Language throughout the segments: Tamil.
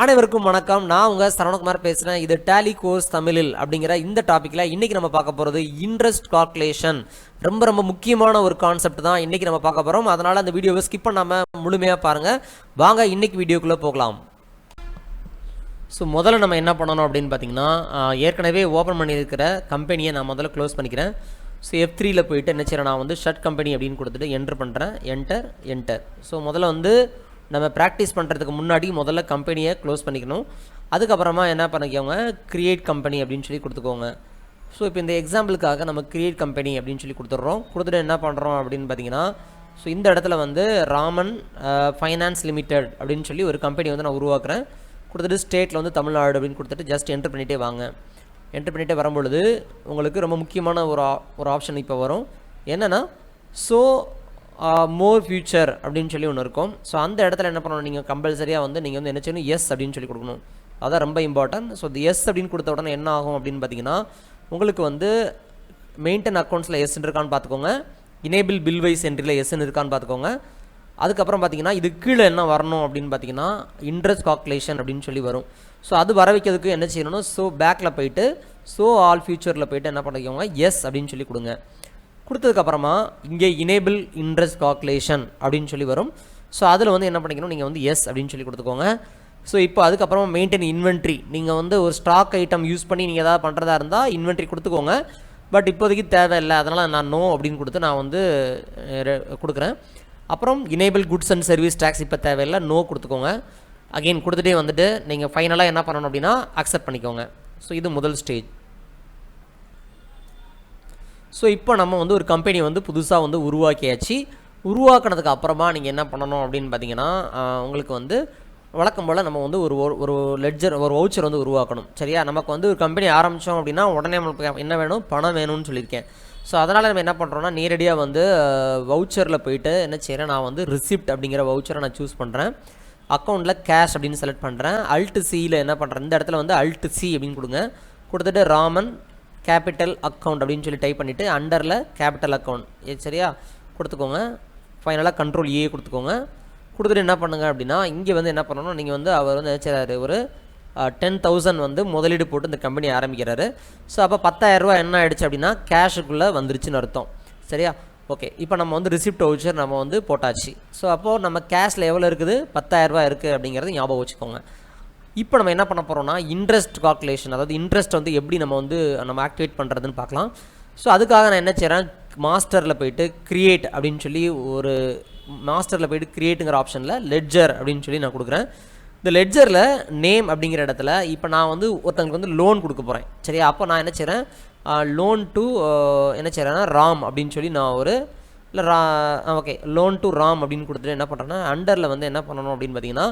அனைவருக்கும் வணக்கம். நான் உங்க சரவணகுமார் பேசுறேன். இது டேலி கோர்ஸ் தமிழில் அப்படிங்கிற இந்த டாபிக்ல இன்னைக்கு நம்ம பார்க்க போறது இன்ட்ரெஸ்ட் கால்குலேஷன். ரொம்ப முக்கியமான ஒரு கான்செப்ட் தான் இன்னைக்கு நம்ம பார்க்க போறோம். அதனால அந்த வீடியோவை ஸ்கிப் பண்ணாம முழுமையா பாருங்க. வாங்க இன்னைக்கு வீடியோக்குள்ள போகலாம். ஸோ முதல்ல நம்ம என்ன பண்ணணும் அப்படின்னு பார்த்தீங்கன்னா, ஏற்கனவே ஓப்பன் பண்ணியிருக்கிற கம்பெனியை நான் முதல்ல க்ளோஸ் பண்ணிக்கிறேன். ஸோ F3ல போயிட்டு என்ன செய்கிறேன், நான் வந்து ஷட் கம்பெனி அப்படின்னு கொடுத்துட்டு என்ட்ரு பண்ணுறேன். என்டர். ஸோ முதல்ல வந்து நம்ம ப்ராக்டிஸ் பண்ணுறதுக்கு முன்னாடி முதல்ல கம்பெனியை க்ளோஸ் பண்ணிக்கணும். அதுக்கப்புறமா என்ன பண்ணிக்கோங்க, கிரியேட் கம்பெனி அப்படின்னு சொல்லி கொடுத்துக்கோங்க. ஸோ இப்போ இந்த எக்ஸாம்பிளுக்காக நம்ம கிரியேட் கம்பெனி அப்படின்னு சொல்லி கொடுத்துட்றோம். கொடுத்துட்டு என்ன பண்ணுறோம் அப்படின்னு பார்த்தீங்கன்னா, ஸோ இந்த இடத்துல வந்து ராமன் ஃபைனான்ஸ் லிமிடெட் அப்படின்னு சொல்லி ஒரு கம்பெனி வந்து நான் உருவாக்குறேன். கொடுத்துட்டு ஸ்டேட்டில் வந்து தமிழ்நாடு அப்படின்னு கொடுத்துட்டு ஜஸ்ட் என்ட்ரு பண்ணிகிட்டே வாங்க. என்ட்ரு பண்ணிகிட்டே வரும்பொழுது உங்களுக்கு ரொம்ப முக்கியமான ஒரு ஆப்ஷன் இப்போ வரும். என்னென்னா மோர் ஃபியூச்சர் அப்படின்னு சொல்லி ஒன்று இருக்கும். ஸோ அந்த இடத்துல என்ன பண்ணணும், நீங்கள் கம்பல்சரியாக வந்து நீங்கள் வந்து என்ன செய்யணும், எஸ் அப்படின்னு சொல்லி கொடுக்கணும். அதான் ரொம்ப இம்பார்ட்டன்ட். ஸோ இந்த எஸ் அப்படின்னு கொடுத்த உடனே என்ன ஆகும் அப்படின்னு பார்த்தீங்கன்னா, உங்களுக்கு வந்து மெயின்டைன் அக்கௌண்ட்ஸில் எஸ் இருக்கான்னு பார்த்துக்கோங்க. இனேபிள் பில் வைஸ் என்ட்ரியில் எஸ்ன்னு இருக்கான்னு பார்த்துக்கோங்க. அதுக்கப்புறம் பார்த்தீங்கன்னா இது கீழே என்ன வரணும் அப்படின்னு பார்த்தீங்கன்னா, இன்ட்ரெஸ்ட் கால்குலேஷன் அப்படின்னு சொல்லி வரும். ஸோ அது வர வைக்கிறதுக்கு என்ன செய்யணும், ஸோ பேக்கில் போயிட்டு ஆல் ஃபியூச்சரில் போயிட்டு என்ன பண்ணிக்கோங்க, எஸ் அப்படின்னு சொல்லி கொடுங்க. கொடுத்ததுக்கப்புறமா இங்கே இனேபிள் இன்ட்ரெஸ்ட் கால்குலேஷன் அப்படின்னு சொல்லி வரும். ஸோ அதில் வந்து என்ன பண்ணிக்கணும், நீங்கள் வந்து எஸ் அப்படின்னு சொல்லி கொடுத்துக்கோங்க. ஸோ இப்போ அதுக்கப்புறமா மெயின்டைன் இன்வென்ட்ரி, நீங்கள் வந்து ஒரு ஸ்டாக் ஐட்டம் யூஸ் பண்ணி நீங்கள் எதாவது பண்ணுறதா இருந்தால் இன்வென்ட்ரி கொடுத்துக்கோங்க. பட் இப்போதைக்கு தேவையில்லை, அதனால் நான் நோ அப்படின்னு கொடுத்து நான் வந்து கொடுக்குறேன். அப்புறம் enable goods and service tax இப்போ தேவையில்லை, நோ கொடுத்துக்கோங்க. அகெயின் கொடுத்துட்டே வந்துட்டு நீங்கள் ஃபைனலாக என்ன பண்ணணும் அப்படின்னா அக்செப்ட் பண்ணிக்கோங்க. ஸோ இது முதல் ஸ்டேஜ். ஸோ இப்போ நம்ம வந்து ஒரு கம்பெனி வந்து புதுசாக வந்து உருவாக்கியாச்சு. உருவாக்கினதுக்கு அப்புறமா நீங்கள் என்ன பண்ணணும் அப்படின்னு பார்த்தீங்கன்னா, உங்களுக்கு வந்து வழக்கம் போல் நம்ம வந்து ஒரு லெட்ஜர், ஒரு வவுச்சர் வந்து உருவாக்கணும். சரியா? நமக்கு வந்து ஒரு கம்பெனி ஆரம்பித்தோம் அப்படின்னா உடனே நம்மளுக்கு என்ன வேணும், பணம் வேணும்னு சொல்லியிருக்கேன். ஸோ அதனால் நம்ம என்ன பண்ணுறோன்னா, நேரடியாக வந்து வவுச்சரில் போயிட்டு என்ன செய்கிறேன், நான் வந்து ரிசிப்ட் அப்படிங்கிற வவுச்சரை நான் சூஸ் பண்ணுறேன். அக்கௌண்ட்டில் கேஷ் அப்படின்னு செலக்ட் பண்ணுறேன். அல்ட் சியில் என்ன பண்ணுறேன், இந்த இடத்துல வந்து அல்ட் சி அப்படின்னு கொடுங்க. கொடுத்துட்டு ராமன் கேபிட்டல் அக்கௌண்ட் அப்படின்னு சொல்லி டைப் பண்ணிவிட்டு அண்டரில் கேபிட்டல் அக்கௌண்ட் சரியா கொடுத்துக்கோங்க. ஃபைனலாக கண்ட்ரோல் ஏ கொடுத்துக்கோங்க. கொடுத்துட்டு என்ன பண்ணுங்கள் அப்படின்னா, இங்கே வந்து என்ன பண்ணணும், நீங்கள் வந்து அவர் வந்து நினச்சாரு ஒரு 10,000 வந்து முதலீடு போட்டு இந்த கம்பெனி ஆரம்பிக்கிறாரு. ஸோ அப்போ 10,000 என்ன ஆகிடுச்சு அப்படின்னா கேஷுக்குள்ளே வந்துருச்சுன்னு அர்த்தம். சரியா? ஓகே, இப்போ நம்ம வந்து ரிசிப்ட் வவுச்சர் நம்ம வந்து போட்டாச்சு. ஸோ அப்போது நம்ம கேஷில் எவ்வளோ இருக்குது, 10,000 இருக்குது அப்படிங்கிறது ஞாபகம் வச்சுக்கோங்க. இப்போ நம்ம என்ன பண்ண போகிறோம்னா, இன்ட்ரெஸ்ட் கால்குலேஷன், அதாவது இன்ட்ரெஸ்ட் வந்து எப்படி நம்ம ஆக்டிவேட் பண்ணுறதுன்னு பார்க்கலாம். ஸோ அதுக்காக நான் என்ன செய்கிறேன், மாஸ்டரில் போயிட்டு கிரியேட் அப்படின்னு சொல்லி ஒரு மாஸ்டரில் போயிட்டு கிரியேட்டுங்கிற ஆப்ஷனில் லெட்ஜர் அப்படின்னு சொல்லி நான் கொடுக்குறேன். இந்த லெட்ஜரில் நேம் அப்படிங்கிற இடத்துல இப்போ நான் வந்து ஒருத்தங்களுக்கு வந்து லோன் கொடுக்க போகிறேன். சரியா? அப்போ நான் என்ன செய்கிறேன், லோன் டு என்ன செய்கிறேன்னா ராம் அப்படின்னு சொல்லி நான் ஒரு ஓகே லோன் டு ராம் அப்படின்னு கொடுத்துட்டு என்ன பண்ணுறேன்னா, அண்டரில் வந்து என்ன பண்ணணும் அப்படின்னு பார்த்தீங்கன்னா,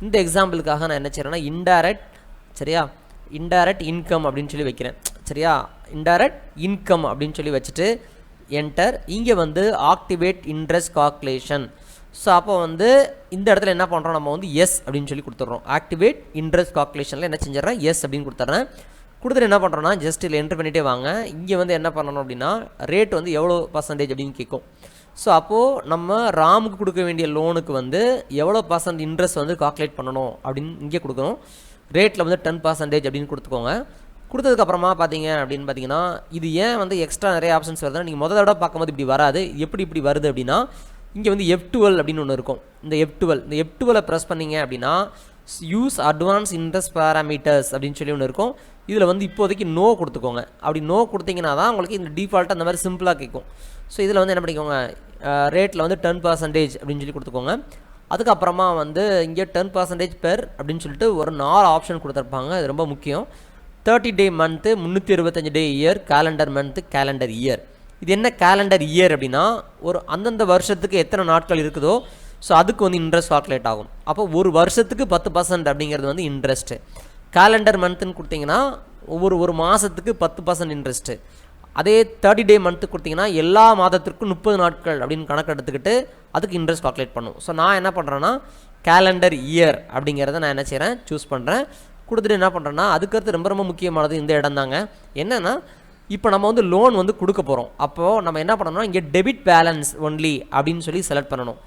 இந்த எக்ஸாம்பிளுக்காக நான் என்ன செய்கிறேன்னா இன்டைரக்ட், சரியா, இன்டைரக்ட் இன்கம் அப்படின்னு சொல்லி வைக்கிறேன். சரியா? இன்டைரக்ட் இன்கம் அப்படின்னு சொல்லி வச்சுட்டு என்டர். இங்கே வந்து ஆக்டிவேட் இன்ட்ரெஸ்ட் கால்குலேஷன். ஸோ அப்போ வந்து இந்த இடத்துல என்ன பண்ணுறோம், நம்ம வந்து எஸ் அப்படின்னு சொல்லி கொடுத்துட்றோம். ஆக்டிவேட் இன்ட்ரெஸ்ட் கால்குலேஷனில் என்ன செஞ்சிடறேன், எஸ் அப்படின்னு கொடுத்துட்றேன். கொடுத்துட்டு என்ன பண்ணுறோன்னா, ஜஸ்ட் இதில் என்ட்ரு பண்ணிகிட்டே வாங்க. இங்கே வந்து என்ன பண்ணணும் அப்படின்னா, ரேட் வந்து எவ்வளோ பர்சன்டேஜ் அப்படின்னு கேட்கும். ஸோ அப்போது நம்ம ராமுக்கு கொடுக்க வேண்டிய லோனுக்கு வந்து எவ்வளோ % இன்ட்ரெஸ்ட் வந்து கால்குலேட் பண்ணணும் அப்படின்னு இங்கே கொடுக்கணும். ரேட்டில் வந்து 10% அப்படின்னு கொடுத்துக்கோங்க. கொடுத்ததுக்கப்புறமா பார்த்தீங்க அப்படின்னு பார்த்தீங்கன்னா, இது ஏன் வந்து எக்ஸ்ட்ரா நிறைய ஆப்ஷன்ஸ் வருதுன்னா, நீங்கள் முதல்ல விட பார்க்கும்போது இப்படி வராது. இப்படி வருது அப்படின்னா, இங்கே வந்து F12 அப்படின்னு ஒன்று இருக்கும். இந்த F12 ப்ரெஸ் பண்ணிங்க அப்படின்னா, யூஸ் அட்வான்ஸ் இன்ட்ரெஸ்ட் பேராமீட்டர்ஸ் அப்படின்னு சொல்லி ஒன்று இருக்கும். இதில் வந்து இப்போதைக்கு நோ கொடுத்துக்கோங்க. அப்படி நோ கொடுத்தீங்கன்னா தான் உங்களுக்கு இந்த டிஃபால்ட்டாக அந்த மாதிரி சிம்பிளாக கேட்கும். ஸோ இதில் வந்து என்ன பண்ணிக்கோங்க, ரேட்டில் வந்து 10% அப்படின்னு சொல்லி கொடுத்துக்கோங்க. அதுக்கப்புறமா வந்து இங்கே 10% பெர் அப்படின்னு சொல்லிட்டு ஒரு 4 ஆப்ஷன் கொடுத்துருப்பாங்க. அது ரொம்ப முக்கியம். 30 day month, 365 day year, calendar month, calendar year. இது என்ன கேலண்டர் இயர் அப்படின்னா, ஒரு அந்தந்த வருஷத்துக்கு எத்தனை நாட்கள் இருக்குதோ ஸோ அதுக்கு வந்து இன்ட்ரெஸ்ட் கால்குலேட் ஆகும். அப்போ ஒரு வருஷத்துக்கு 10% அப்படிங்கிறது வந்து இன்ட்ரெஸ்ட்டு. கேலண்டர் மந்த்துன்னு கொடுத்தீங்கன்னா ஒரு மாதத்துக்கு 10% இன்ட்ரெஸ்ட்டு. அதே 30 டே மந்த்து கொடுத்தீங்கன்னா எல்லா மாதத்திற்கும் 30 நாட்கள் அப்படின்னு கணக்கு எடுத்துக்கிட்டு அதுக்கு இன்ட்ரெஸ்ட் கால்குலேட் பண்ணும். ஸோ நான் என்ன பண்ணுறேன்னா, கேலண்டர் இயர் அப்படிங்கிறத நான் என்ன செய்கிறேன், சூஸ் பண்ணுறேன். கொடுத்துட்டு என்ன பண்ணுறேன்னா, அதுக்கடுத்து ரொம்ப முக்கியமானது இந்த இடம் தாங்க. என்னென்னா, இப்போ நம்ம வந்து லோன் வந்து கொடுக்க போகிறோம். அப்போது நம்ம என்ன பண்ணணும்னா, இங்கே டெபிட் பேலன்ஸ் ஒன்லி அப்படின்னு சொல்லி செலக்ட் பண்ணணும்.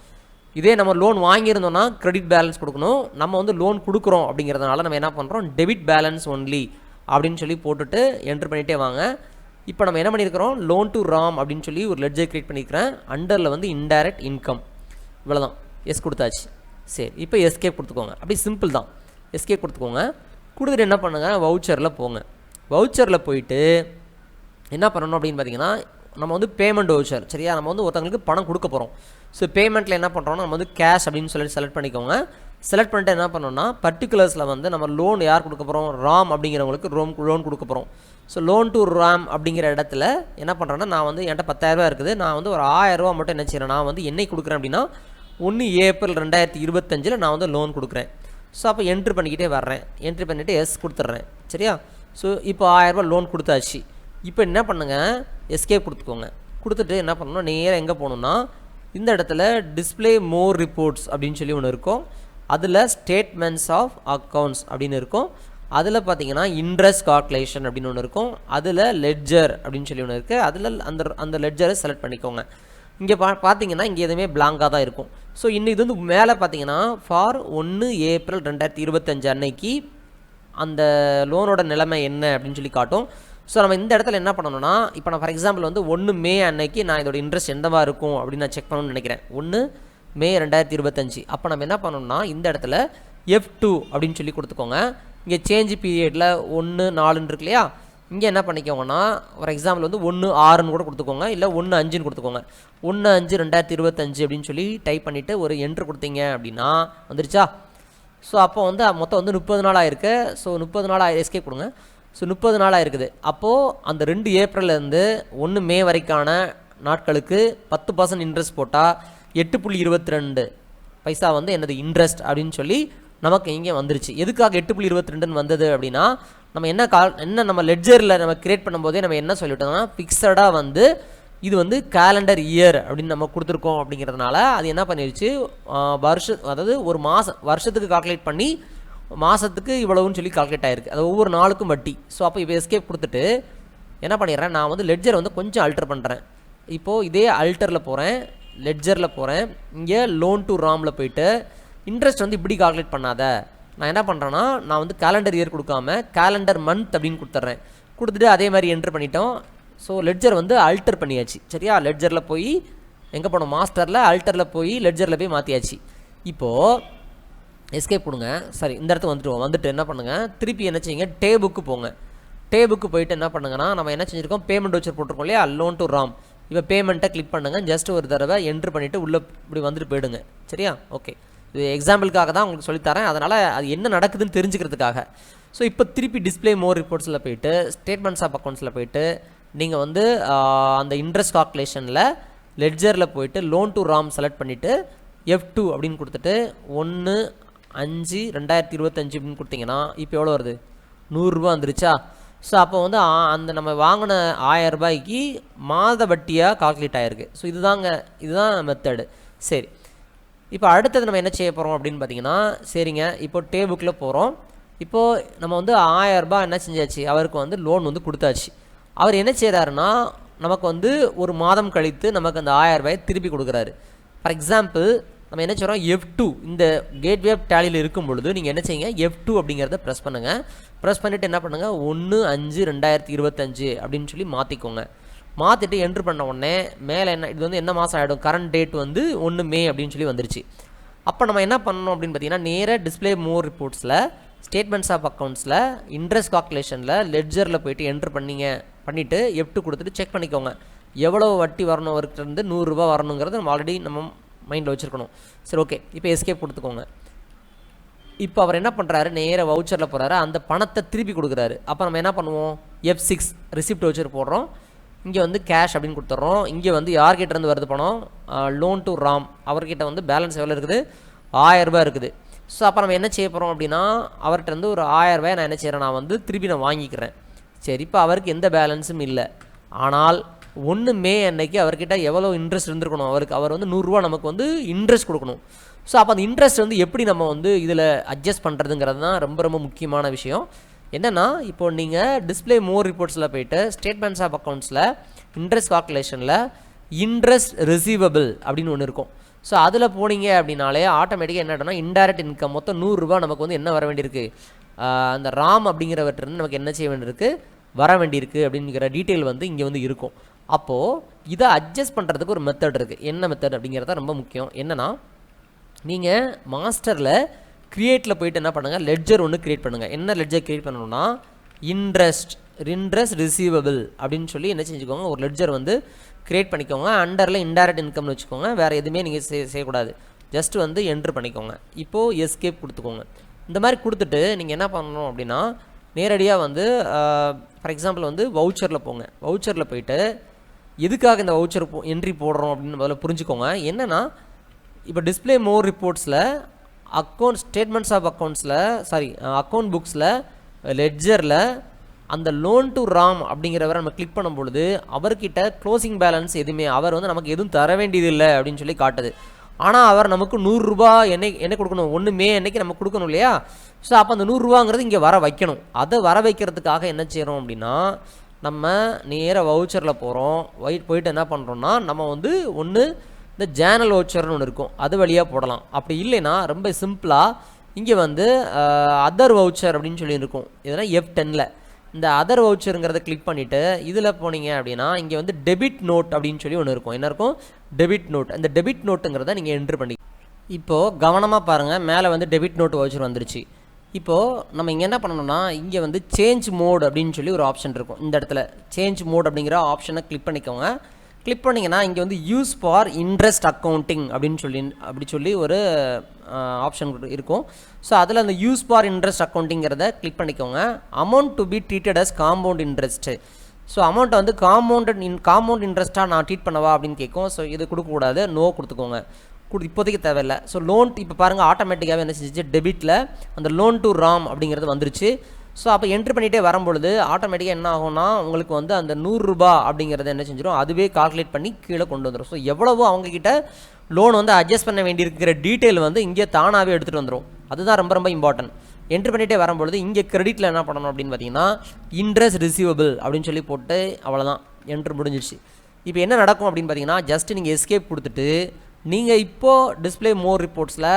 இதே நம்ம லோன் வாங்கியிருந்தோம்னா கிரெடிட் பேலன்ஸ் கொடுக்கணும். நம்ம வந்து லோன் கொடுக்குறோம் அப்படிங்கிறதுனால நம்ம என்ன பண்ணுறோம், டெபிட் பேலன்ஸ் ஒன்லி அப்படின்னு சொல்லி போட்டுட்டு என்ட்ரு பண்ணிகிட்டே வாங்க. இப்போ நம்ம என்ன பண்ணியிருக்கிறோம், லோன் டு ராம் அப்படின்னு சொல்லி ஒரு லெட்ஜர் கிரியேட் பண்ணியிருக்கிறேன். அண்டரில் வந்து இன்டைரக்ட் இன்கம் இவ்வளோதான். எஸ் கொடுத்தாச்சு. சரி, இப்போ எஸ்கேப் கொடுத்துக்கோங்க. அப்படி சிம்பிள் தான். எஸ்கேப் கொடுத்துக்கோங்க. கொடுத்துட்டு என்ன பண்ணுங்கள், வவுச்சரில் போங்க. வவுச்சரில் போயிட்டு என்ன பண்ணணும் அப்படின்னு பார்த்தீங்கன்னா, நம்ம வந்து பேமெண்ட் வவுச்சர், சரியா, நம்ம வந்து ஒருத்தவங்களுக்கு பணம் கொடுக்க போகிறோம். ஸோ பேமெண்ட்டில் என்ன பண்ணுறோம்னா நம்ம வந்து கேஷ் அப்படின்னு சொல்லி செலக்ட் பண்ணிக்கோங்க. செலக்ட் பண்ணிட்டு என்ன பண்ணோம்னா பர்டிகுலர்ஸில் வந்து நம்ம லோன் யார் கொடுக்க போகிறோம், ராம் அப்படிங்கிறவங்களுக்கு லோன் கொடுக்க போகிறோம். ஸோ லோன் டு ராம் அப்படிங்கிற இடத்துல என்ன பண்ணுறேன்னா, நான் வந்து என்கிட்ட 10,000 இருக்குது, நான் வந்து ஒரு 1000 மட்டும் என்ன செய்கிறேன், நான் வந்து என்னை கொடுக்குறேன் அப்படின்னா 1 ஏப்ரல் 2025 நான் வந்து லோன் கொடுக்குறேன். ஸோ அப்போ என்ட்ரு பண்ணிக்கிட்டே வர்றேன். என்ட்ரு பண்ணிவிட்டு எஸ் கொடுத்துட்றேன். சரியா. ஸோ இப்போ 1000 லோன் கொடுத்தாச்சு. இப்போ என்ன பண்ணுங்கள், எஸ்கேப் கொடுத்துக்கோங்க. கொடுத்துட்டு என்ன பண்ணணும், நேராக எங்கே போகணுன்னா இந்த இடத்துல டிஸ்பிளே மோர் ரிப்போர்ட்ஸ் அப்படின்னு சொல்லி ஒன்று இருக்கும். அதில் ஸ்டேட்மெண்ட்ஸ் ஆஃப் அக்கௌண்ட்ஸ் அப்படின்னு இருக்கும். அதில் பார்த்தீங்கன்னா இன்ட்ரெஸ்ட் கால்குலேஷன் அப்படின்னு ஒன்று இருக்கும். அதில் லெட்ஜர் அப்படின்னு சொல்லி ஒன்று இருக்குது. அதில் அந்த லெட்ஜரை செலக்ட் பண்ணிக்கோங்க. இங்கே பார்த்தீங்கன்னா இங்கே எதுவுமே பிளாங்காக தான் இருக்கும். ஸோ இன்னும் இது வந்து மேலே பார்த்தீங்கன்னா ஃபார் 1 ஏப்ரல் 2025 அன்னைக்கு அந்த லோனோட நிலைமை என்ன அப்படின்னு சொல்லி காட்டும். ஸோ நம்ம இந்த இடத்துல என்ன பண்ணணும்னா, இப்போ நான் ஃபார் எக்ஸாம்பிள் வந்து 1 மே அன்னைக்கு நான் இதோட இன்ட்ரெஸ்ட் எந்தவா இருக்கும் அப்படின்னு நான் செக் பண்ணணும்னு நினைக்கிறேன். 1 மே 2025. அப்போ நம்ம என்ன பண்ணணும்னா இந்த இடத்துல F2 அப்படின்னு சொல்லி கொடுத்துக்கோங்க. இங்கே சேஞ்ச் பீரியடில் 1 4 இருக்கு இல்லையா, இங்கே என்ன பண்ணிக்கோங்கன்னா ஃபார் எக்ஸாம்பிள் வந்து 1 6ன்னு கூட கொடுத்துக்கோங்க, இல்லை 1 5ன்னு கொடுத்துக்கோங்க. 1 5 2025 அப்படின்னு சொல்லி டைப் பண்ணிவிட்டு ஒரு என்ட்ரு கொடுத்தீங்க அப்படின்னா வந்துருச்சா. ஸோ அப்போ வந்து மொத்தம் வந்து 30 நாள் ஆயிருக்கு. ஸோ 30 நாள் எஸ்கேப் கொடுங்க. ஸோ 30 நாளாக இருக்குது. அப்போது அந்த 2 ஏப்ரல்லேருந்து 1 மே வரைக்கான நாட்களுக்கு 10% இன்ட்ரெஸ்ட் போட்டால் 8.22 பைசா வந்து என்னது இன்ட்ரெஸ்ட் அப்படின்னு சொல்லி நமக்கு இங்கே வந்துருச்சு. எதுக்காக 8.22 வந்தது அப்படின்னா, நம்ம என்ன நம்ம லெட்ஜரில் நம்ம கிரியேட் பண்ணும்போதே நம்ம என்ன சொல்லிட்டோம்னா ஃபிக்ஸடாக வந்து இது வந்து கேலண்டர் இயர் அப்படின்னு நம்ம கொடுத்துருக்கோம். அப்படிங்கிறதுனால அது என்ன பண்ணிடுச்சு, அதாவது ஒரு வருஷத்துக்கு கால்குலேட் பண்ணி மாதத்துக்கு இவ்வளவுன்னு சொல்லி கால்குலேட் ஆகிருக்கு. அது ஒவ்வொரு நாளுக்கும் வட்டி. ஸோ அப்போ இப்போ எஸ்கேப் கொடுத்துட்டு என்ன பண்ணிடுறேன், நான் வந்து லெட்ஜர் வந்து கொஞ்சம் அல்டர் பண்ணுறேன். இப்போது இதே அல்டரில் போகிறேன், லெட்ஜரில் போகிறேன். இங்கே லோன் டு ராமில் போயிட்டு இன்ட்ரெஸ்ட் வந்து இப்படி கால்குலேட் பண்ணாத, நான் என்ன பண்ணுறேன்னா நான் வந்து கேலண்டர் இயர் கொடுக்காம கேலண்டர் மந்த் அப்படின்னு கொடுத்துட்றேன். கொடுத்துட்டு அதே மாதிரி என்ட்ரு பண்ணிட்டோம். ஸோ லெட்ஜர் வந்து அல்டர் பண்ணியாச்சு. சரியா. லெட்ஜரில் போய் எங்கே போனோம், மாஸ்டரில் அல்டரில் போய் லெட்ஜரில் போய் மாற்றியாச்சு. இப்போது எஸ்கேப் கொடுங்க. சரி, இந்த இடத்துக்கு வந்துட்டு என்ன பண்ணுங்கள், திருப்பி என்ன செய்யுங்க, டேபுக்கு போங்க. டேபுக்கு போயிட்டு என்ன பண்ணுங்கன்னா, நம்ம என்ன செஞ்சுருக்கோம், பேமெண்ட் வச்சு போட்டிருக்கோம் இல்லையா, லோன் டு ராம். இப்போ பேமெண்ட்டை கிளிக் பண்ணுங்கள். ஜஸ்ட் ஒரு தடவை என்ட்ரு பண்ணிவிட்டு உள்ளே இப்படி வந்துட்டு போயிடுங்க. சரியா. ஓகே, இது எக்ஸாம்பிளுக்காக தான் உங்களுக்கு சொல்லித்தரேன். அதனால் அது என்ன நடக்குதுன்னு தெரிஞ்சுக்கிறதுக்காக. ஸோ இப்போ திருப்பி டிஸ்பிளே மோர் ரிப்போர்ட்ஸில் போயிட்டு ஸ்டேட்மெண்ட்ஸ் ஆஃப் அக்கௌண்ட்ஸில் போயிட்டு நீங்கள் வந்து அந்த இன்ட்ரெஸ்ட் கால்குலேஷனில் லெட்ஜரில் போயிட்டு லோன் டு ராம் செலக்ட் பண்ணிவிட்டு F2 அப்படின்னு கொடுத்துட்டு 1 5 2025 அப்படின்னு கொடுத்தீங்கன்னா இப்போ எவ்வளோ வருது, 100 ரூபா வந்துருச்சா. ஸோ அப்போ வந்து அந்த நம்ம வாங்கின 1000 ரூபாய்க்கு மாத வட்டியாக கால்குலேட் ஆகிருக்கு. ஸோ இதுதான் மெத்தடு. சரி, இப்போ அடுத்தது நம்ம என்ன செய்ய போகிறோம் அப்படின்னு பார்த்தீங்கன்னா, சரிங்க, இப்போ டேபுக்கில் போகிறோம். இப்போது நம்ம வந்து 1000 ரூபாய் என்ன செஞ்சாச்சு, அவருக்கு வந்து லோன் வந்து கொடுத்தாச்சு. அவர் என்ன செய்கிறாருன்னா நமக்கு வந்து ஒரு மாதம் கழித்து நமக்கு அந்த 1000 ரூபாயை திருப்பி கொடுக்குறாரு. ஃபார் எக்ஸாம்பிள் நம்ம என்ன செய்கிறோம், F2 இந்த கேட்வே ஆஃப் டேலியில் இருக்கும் பொழுது நீங்கள் என்ன செய்யுங்க, F2 அப்படிங்கிறத ப்ரெஸ் பண்ணுங்கள். ப்ரெஸ் பண்ணிவிட்டு என்ன பண்ணுங்கள், 1 5 2025 அப்படின்னு சொல்லி மாற்றிக்கோங்க. மாற்றிட்டு என்ட்ரு பண்ண உடனே மேலே என்ன, இது வந்து என்ன மாதம் ஆகிடும், கரண்ட் டேட் வந்து 1 மே அப்படின்னு சொல்லி வந்துருச்சு. அப்போ நம்ம என்ன பண்ணணும் அப்படின்னு பார்த்தீங்கன்னா, நேராக டிஸ்பிளே மோர் ரிப்போர்ட்ஸில் ஸ்டேட்மெண்ட்ஸ் ஆஃப் அக்கௌண்ட்ஸில் இன்ட்ரெஸ்ட் கால்குலேஷனில் லெட்ஜரில் போய்ட்டு என்ட்ரு பண்ணிவிட்டு F2 கொடுத்துட்டு செக் பண்ணிக்கோங்க எவ்வளோ வட்டி வரணும், அவர்கிட்ட இருந்து 100 ரூபா வரணுங்கிறது நம்ம ஆல்ரெடி நம்ம மைண்டில் வச்சுருக்கணும். சரி, ஓகே, இப்போ எஸ்கேப் கொடுத்துக்கோங்க. இப்போ அவர் என்ன பண்ணுறாரு, நேராக வவுச்சரில் போகிறாரு, அந்த பணத்தை திருப்பி கொடுக்குறாரு. அப்போ நம்ம என்ன பண்ணுவோம், F6 ரிசிப்ட் வவுச்சர் போடுறோம். இங்கே வந்து கேஷ் அப்படின்னு கொடுத்துட்றோம். இங்கே வந்து யார்கிட்ட இருந்து வருது பணம், லோன் டு ராம், அவர்கிட்ட வந்து பேலன்ஸ் எவ்வளோ இருக்குது, 1000 ரூபாய் இருக்குது. ஸோ அப்போ நம்ம என்ன செய்ய போகிறோம் அப்படின்னா, அவர்கிட்ட வந்து ஒரு 1000 ரூபாய் நான் என்ன செய்கிறேன், நான் வந்து திருப்பி நான் வாங்கிக்கிறேன். சரி, இப்போ அவருக்கு எந்த பேலன்ஸும் இல்லை. ஆனால் 1 மே அன்னைக்கு அவர்கிட்ட எவ்வளோ இன்ட்ரெஸ்ட் இருந்திருக்கணும், அவர் வந்து 100 ரூபா நமக்கு வந்து இன்ட்ரெஸ்ட் கொடுக்கணும். ஸோ அப்போ அந்த இன்ட்ரெஸ்ட் வந்து எப்படி நம்ம வந்து இதில் அட்ஜஸ்ட் பண்ணுறதுங்கிறது தான் ரொம்ப ரொம்ப முக்கியமான விஷயம். என்னென்னா, இப்போ நீங்கள் டிஸ்பிளே மோர் ரிப்போர்ட்ஸில் போய்ட்டு ஸ்டேட்மெண்ட்ஸ் ஆஃப் அக்கௌண்ட்ஸில் இன்ட்ரெஸ்ட் கால்குலேஷனில் இன்ட்ரெஸ்ட் ரிசீவபிள் அப்படின்னு ஒன்று இருக்கும். ஸோ அதில் போனீங்க அப்படின்னாலே ஆட்டோமேட்டிக்காக என்ன ஆகிடும்னா இன்டைரக்ட் இன்கம் மொத்தம் 100 ரூபா நமக்கு வந்து என்ன வர வேண்டியிருக்கு, அந்த ராம் அப்படிங்கிறவற்றிருந்து நமக்கு என்ன செய்ய வேண்டியிருக்கு, வர வேண்டியிருக்கு அப்படிங்கிற டீட்டெயில் வந்து இங்கே வந்து இருக்கும். அப்போது இதை அட்ஜஸ்ட் பண்ணுறதுக்கு ஒரு மெத்தட் இருக்குது. என்ன மெத்தட் அப்படிங்கிறத ரொம்ப முக்கியம். என்னென்னா, நீங்கள் மாஸ்டரில் க்ரியேட்டில் போயிட்டு என்ன பண்ணுங்கள், லெட்ஜர் ஒன்று க்ரியேட் பண்ணுங்கள். என்ன லெட்ஜர் க்ரியேட் பண்ணணும்னா, இன்ட்ரெஸ்ட் ரிசீவபிள் அப்படின்னு சொல்லி என்ன செஞ்சுக்கோங்க, ஒரு லெட்ஜர் வந்து க்ரியேட் பண்ணிக்கோங்க. அண்டரில் இன்டைரக்ட் இன்கம்னு வச்சுக்கோங்க. வேறு எதுவுமே நீங்கள் செய்யக்கூடாது. ஜஸ்ட் வந்து என்ட்ரு பண்ணிக்கோங்க. இப்போது எஸ்கேப் கொடுத்துக்கோங்க. இந்த மாதிரி கொடுத்துட்டு நீங்கள் என்ன பண்ணணும் அப்படின்னா, நேரடியாக வந்து ஃபார் எக்ஸாம்பிள் வந்து வவுச்சரில் போங்க. வவுச்சரில் போயிட்டு எதுக்காக இந்த வவுச்சர் என்ட்ரி போடுறோம் அப்படின்னு முதல்ல புரிஞ்சுக்கோங்க. என்னென்னா, இப்போ டிஸ்பிளே மோர் ரிப்போர்ட்ஸில் ஸ்டேட்மெண்ட்ஸ் ஆஃப் அக்கௌண்ட்ஸில் அக்கௌண்ட் புக்ஸில் லெட்ஜரில் அந்த லோன் டு ராம் அப்படிங்கிறவரை நம்ம கிளிக் பண்ணும் பொழுது அவர்கிட்ட க்ளோசிங் பேலன்ஸ் எதுவுமே அவர் வந்து நமக்கு எதுவும் தர வேண்டியதில்லை அப்படின்னு சொல்லி காட்டுது. ஆனால் அவர் நமக்கு 100 ரூபா என்ன கொடுக்கணும், 1 மே அன்னைக்கு நம்ம கொடுக்கணும் இல்லையா. ஸோ அப்போ அந்த 100 ரூபாங்கிறது இங்கே வர வைக்கணும். அதை வர வைக்கிறதுக்காக என்ன செய்கிறோம் அப்படின்னா, நம்ம நேராக வவுச்சரில் போகிறோம். போயிட்டு என்ன பண்ணுறோன்னா, நம்ம வந்து ஒன்று இந்த ஜேர்னல் வவுச்சர்னு ஒன்று இருக்கும், அது வழியாக போடலாம். அப்படி இல்லைன்னா ரொம்ப சிம்பிளாக இங்கே வந்து அதர் வவுச்சர் அப்படின்னு சொல்லி இருக்கும். இதெல்லாம் F10ல் இந்த அதர் வவுச்சருங்கிறத கிளிக் பண்ணிவிட்டு இதில் போனீங்க அப்படின்னா இங்கே வந்து டெபிட் நோட் அப்படின்னு சொல்லி ஒன்று இருக்கும். என்ன இருக்கும், டெபிட் நோட். அந்த டெபிட் நோட்டுங்கிறத நீங்கள் என்ட்ரு பண்ணி இப்போது கவனமாக பாருங்கள், மேலே வந்து டெபிட் நோட் வவுச்சர் வந்துருச்சு. இப்போது நம்ம இங்கே என்ன பண்ணணும்னா, இங்கே வந்து சேஞ்ச் மோட் அப்படின்னு சொல்லி ஒரு ஆப்ஷன் இருக்கும். இந்த இடத்துல சேஞ்ச் மோட் அப்படிங்கிற ஆப்ஷனை கிளிக் பண்ணிக்கோங்க. கிளிக் பண்ணிங்கன்னா இங்கே வந்து யூஸ் ஃபார் இன்ட்ரெஸ்ட் அக்கௌண்டிங் அப்படி சொல்லி ஒரு ஆப்ஷன் இருக்கும். ஸோ அதில் அந்த யூஸ் ஃபார் இன்ட்ரெஸ்ட் அக்கௌண்டிங்கிறத கிளிக் பண்ணிக்கோங்க. Amount to be treated as compound interest. So அமௌண்ட்டை வந்து காம்பவுண்ட் இன்ட்ரெஸ்ட்டாக நான் ட்ரீட் பண்ணவா அப்படின்னு கேட்கும். ஸோ இது கொடுக்கக்கூடாது, நோ கொடுத்துக்கோங்க. இப்போதைக்கு தேவையில்லை. ஸோ லோன் இப்போ பாருங்கள் ஆட்டோமேட்டிக்காகவே என்ன செஞ்சிச்சு, டெபிட்டில் அந்த லோன் டு ராம் அப்படிங்கிறது வந்துருச்சு. ஸோ அப்போ என்ட்ரு பண்ணிகிட்டே வரும்பொழுது ஆட்டோமேட்டிக்காக என்ன ஆகும்னா, உங்களுக்கு வந்து அந்த 100 ரூபா அப்படிங்கிறத என்ன செஞ்சிடும், அதுவே கால்குலேட் பண்ணி கீழே கொண்டு வந்துடும். ஸோ எவ்வளவோ அவங்கக்கிட்ட லோன் வந்து அட்ஜஸ்ட் பண்ண வேண்டியிருக்கிற டீட்டெயில் வந்து இங்கே தானாகவே எடுத்துகிட்டு வந்துடும். அதுதான் ரொம்ப ரொம்ப இம்பார்ட்டன்ட். என்ட்ரு பண்ணிகிட்டே வரும்பொழுது இங்கே கிரெடிட்டில் என்ன பண்ணணும் அப்படின்னு பார்த்தீங்கன்னா, இன்ட்ரெஸ்ட் ரிசீவபிள் அப்படின்னு சொல்லி போட்டு அவ்வளோதான், என்ட்ரு முடிஞ்சிடுச்சு. இப்போ என்ன நடக்கும் அப்படின்னு பார்த்தீங்கன்னா, ஜஸ்ட் நீங்கள் எஸ்கேப் கொடுத்துட்டு நீங்கள் இப்போது டிஸ்பிளே மோர் ரிப்போர்ட்ஸில்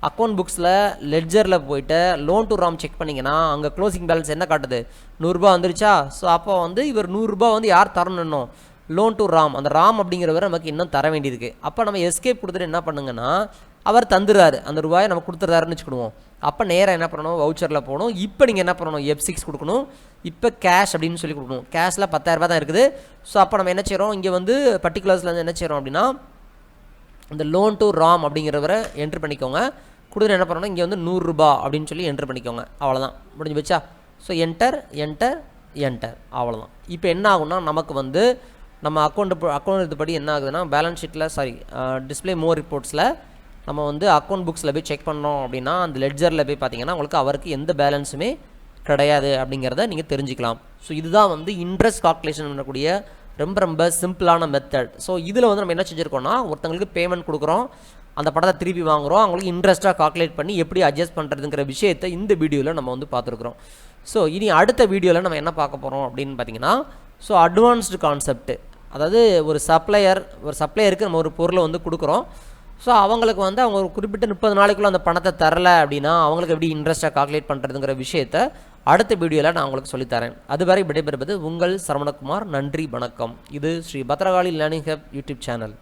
அக்கௌண்ட் புக்ஸில் லெட்ஜரில் போய்ட்டு லோன் டு ராம் செக் பண்ணிங்கன்னா அங்கே க்ளோசிங் பேலன்ஸ் என்ன காட்டுது, 100 ரூபா வந்துருச்சா. ஸோ அப்போ வந்து இவர் 100 ரூபா வந்து யார் தரணும், லோன் டு ராம், அந்த ராம் அப்படிங்கிறவர் நமக்கு இன்னும் தர வேண்டியிருக்கு. அப்போ நம்ம எஸ்கேப் கொடுத்துட்டு என்ன பண்ணுங்கன்னா, அவர் தந்துடுறாரு, அந்த ரூபாயை நம்ம கொடுத்துட்றாருன்னு வச்சுக்கிடுவோம். அப்போ நேராக என்ன பண்ணணும், வவுச்சரில் போகணும். இப்போ நீங்கள் என்ன பண்ணணும், F6 கொடுக்கணும். இப்போ கேஷ் அப்படின்னு சொல்லி கொடுக்கணும். கேஷில் 10,000 ரூபா தான் இருக்குது. ஸோ அப்போ நம்ம என்ன செய்கிறோம், இங்கே வந்து பர்டிகுலர்ஸில் வந்து என்ன செய்கிறோம் அப்படின்னா, இந்த லோன் டு ராம் அப்படிங்கிறவரை என்ட்ரு பண்ணிக்கோங்க. கொடுத்துட்டு என்ன பண்ணணும், இங்கே வந்து 100 ரூபா அப்படின்னு சொல்லி என்ட்ரு பண்ணிக்கோங்க. அவ்வளோதான், முடிஞ்சு வச்சா. ஸோ என்டர் அவ்வளோதான். இப்போ என்ன ஆகும்னா, நமக்கு வந்து நம்ம அக்கௌண்ட் இதுபடி என்ன ஆகுதுன்னா, பேலன்ஸ் ஷீட்டில் டிஸ்பிளே மோர் ரிப்போர்ட்ஸில் நம்ம வந்து அக்கௌண்ட் புக்ஸில் போய் செக் பண்ணோம் அப்படின்னா, அந்த லெட்ஜரில் போய் பார்த்தீங்கன்னா உங்களுக்கு அவருக்கு எந்த பேலன்ஸுமே கிடையாது அப்படிங்கிறத நீங்கள் தெரிஞ்சுக்கலாம். ஸோ இதுதான் வந்து இன்ட்ரெஸ்ட் கால்குலேஷன் பண்ணக்கூடிய ரொம்ப ரொம்ப சிம்பிளான மெத்தட். ஸோ இதில் வந்து நம்ம என்ன செஞ்சுருக்கோம்னா, ஒருத்தங்களுக்கு பேமெண்ட் கொடுக்குறோம், அந்த படத்தை திருப்பி வாங்குகிறோம், அவங்களுக்கு இன்ட்ரெஸ்ட்டாக கால்குலேட் பண்ணி எப்படி அட்ஜஸ்ட் பண்ணுறதுங்கிற விஷயத்தை இந்த வீடியோவில் நம்ம வந்து பார்த்துருக்குறோம். ஸோ இனி அடுத்த வீடியோவில் நம்ம என்ன பார்க்க போகிறோம் அப்படின்னு பார்த்தீங்கன்னா, ஸோ அட்வான்ஸ்டு கான்செப்ட். அதாவது ஒரு சப்ளையருக்கு நம்ம ஒரு பொருளை வந்து கொடுக்குறோம். ஸோ அவங்களுக்கு வந்து அவங்க ஒரு குறிப்பிட்ட 30 நாளைக்குள்ளே அந்த பணத்தை தரலை அப்படின்னா அவங்களுக்கு எப்படி இன்ட்ரெஸ்ட்டாக கால்குலேட் பண்ணுறதுங்கிற விஷயத்தை அடுத்த வீடியோவில் நான் உங்களுக்கு சொல்லித்தரேன். அதுவரை விடைபெறுவது உங்கள் சரவணகுமார். நன்றி, வணக்கம். இது Shri Bhadrakali learning hub YouTube channel.